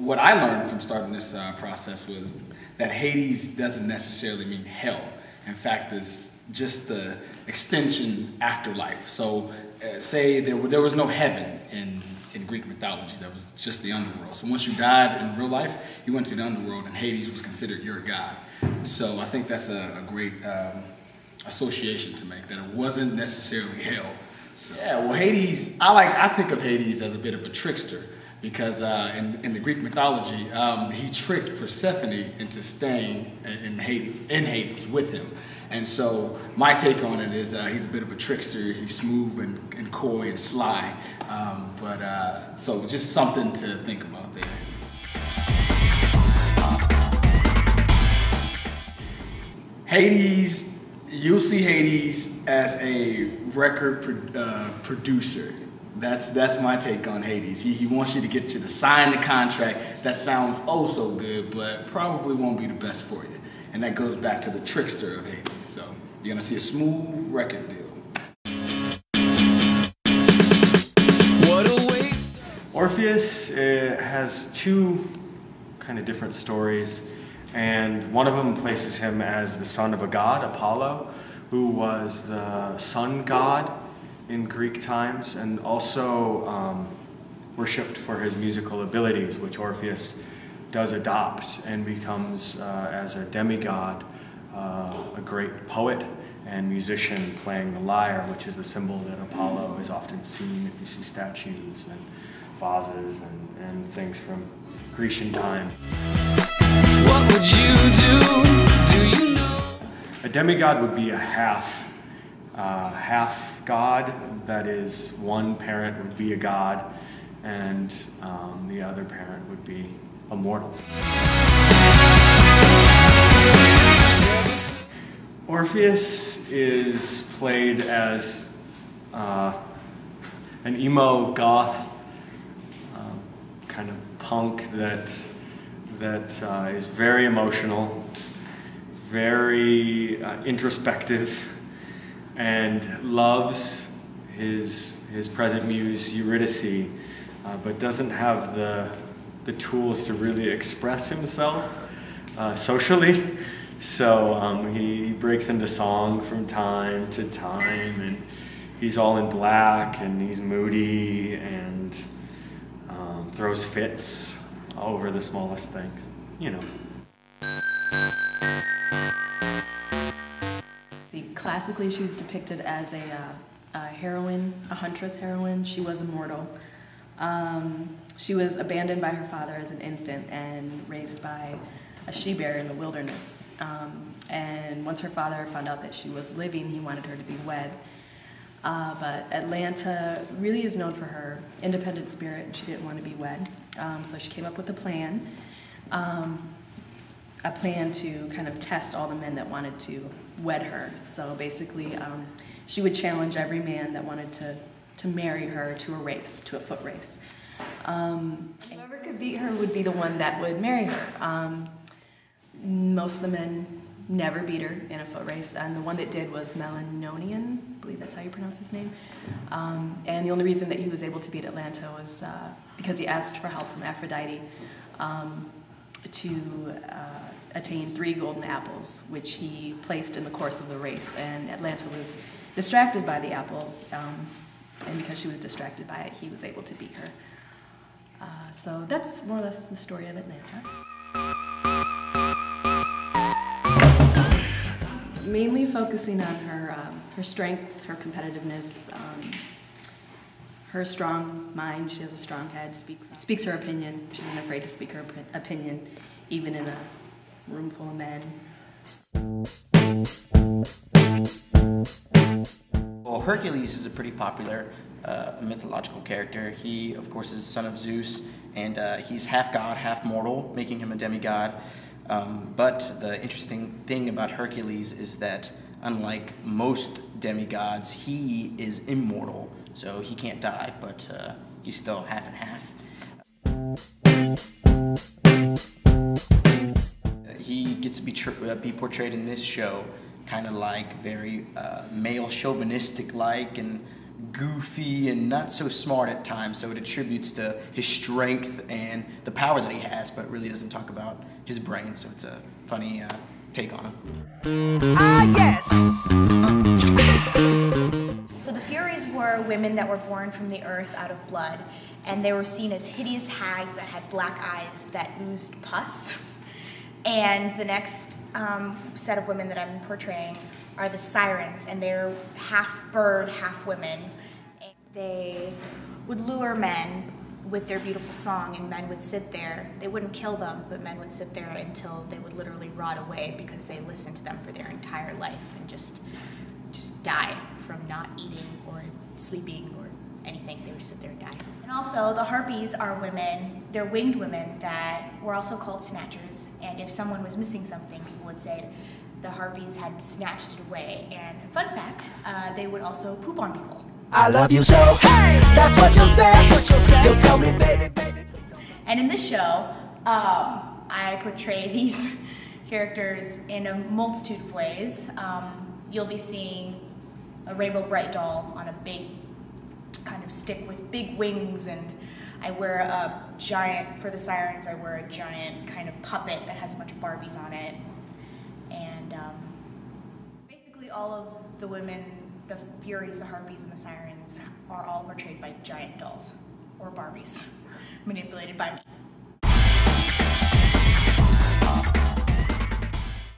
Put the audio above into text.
what I learned from starting this process was that Hades doesn't necessarily mean hell. In fact, it's just the extension afterlife. So say there was no heaven in Greek mythology, that was just the underworld. So once you died in real life, you went to the underworld and Hades was considered your god. So I think that's a great association to make, that it wasn't necessarily hell. So, yeah, well, Hades, I think of Hades as a bit of a trickster, because in the Greek mythology, he tricked Persephone into staying in Hades with him. And so my take on it is he's a bit of a trickster. He's smooth and coy and sly. So just something to think about there. Hades, you'll see Hades as a record producer. That's my take on Hades. He wants you to get you to sign the contract that sounds oh so good, but probably won't be the best for you. And that goes back to the trickster of Hades. So you're gonna see a smooth record deal. What a waste! Orpheus has two kind of different stories, and one of them places him as the son of a god, Apollo, who was the sun god in Greek times, and also worshipped for his musical abilities, which Orpheus does adopt and becomes, as a demigod, a great poet and musician playing the lyre, which is the symbol that Apollo is often seen if you see statues and vases and things from Grecian time. What would you do you know? A demigod would be a half god, that is, one parent would be a god and the other parent would be a mortal. Orpheus is played as an emo goth kind of punk that is very emotional, very introspective, and loves his present muse Eurydice, but doesn't have the tools to really express himself socially. So he breaks into song from time to time, and he's all in black, and he's moody, and throws fits over the smallest things, you know. Classically, she was depicted as a heroine, a huntress heroine. She was immortal. She was abandoned by her father as an infant and raised by a she-bear in the wilderness. And once her father found out that she was living, he wanted her to be wed. But Atlanta really is known for her independent spirit, and she didn't want to be wed. So she came up with a plan to kind of test all the men that wanted to wed her. So basically, she would challenge every man that wanted to marry her to a race, to a foot race. Whoever could beat her would be the one that would marry her. Most of the men never beat her in a foot race, and the one that did was Melanonian, I believe that's how you pronounce his name. And the only reason that he was able to beat Atlanta was because he asked for help from Aphrodite to attain 3 golden apples, which he placed in the course of the race. And Atlanta was distracted by the apples, and because she was distracted by it, he was able to beat her. So that's more or less the story of Atlanta. Mainly focusing on her strength, her competitiveness, her strong mind. She has a strong head, speaks her opinion. She isn't afraid to speak her opinion, even in a room full of men. Well, Hercules is a pretty popular mythological character. He, of course, is the son of Zeus, and he's half god, half mortal, making him a demigod. But the interesting thing about Hercules is that, unlike most demigods, he is immortal, so he can't die, but he's still half and half. He gets to be portrayed in this show kind of like very male chauvinistic-like and goofy and not so smart at times, so it attributes to his strength and the power that he has, but really doesn't talk about his brain, so it's a funny take on him. Ah, yes! So the Furies were women that were born from the earth out of blood, and they were seen as hideous hags that had black eyes that oozed pus. And the next set of women that I'm portraying are the Sirens, and they're half bird, half women. And they would lure men with their beautiful song, and men would sit there. They wouldn't kill them, but men would sit there until they would literally rot away because they listened to them for their entire life and just die from not eating or sleeping or anything. They would just sit there and die. And also, the Harpies are women. They're winged women that were also called snatchers. And if someone was missing something, people would say the Harpies had snatched it away. And fun fact, they would also poop on people. I love you so, hey, that's what you'll say. You'll tell me, baby, baby. And in this show, I portray these characters in a multitude of ways. You'll be seeing a rainbow bright doll on a big kind of stick with big wings, and I wear a giant, for the Sirens, I wear a giant kind of puppet that has a bunch of Barbies on it. And basically all of the women, the Furies, the Harpies, and the Sirens are all portrayed by giant dolls or Barbies manipulated by me.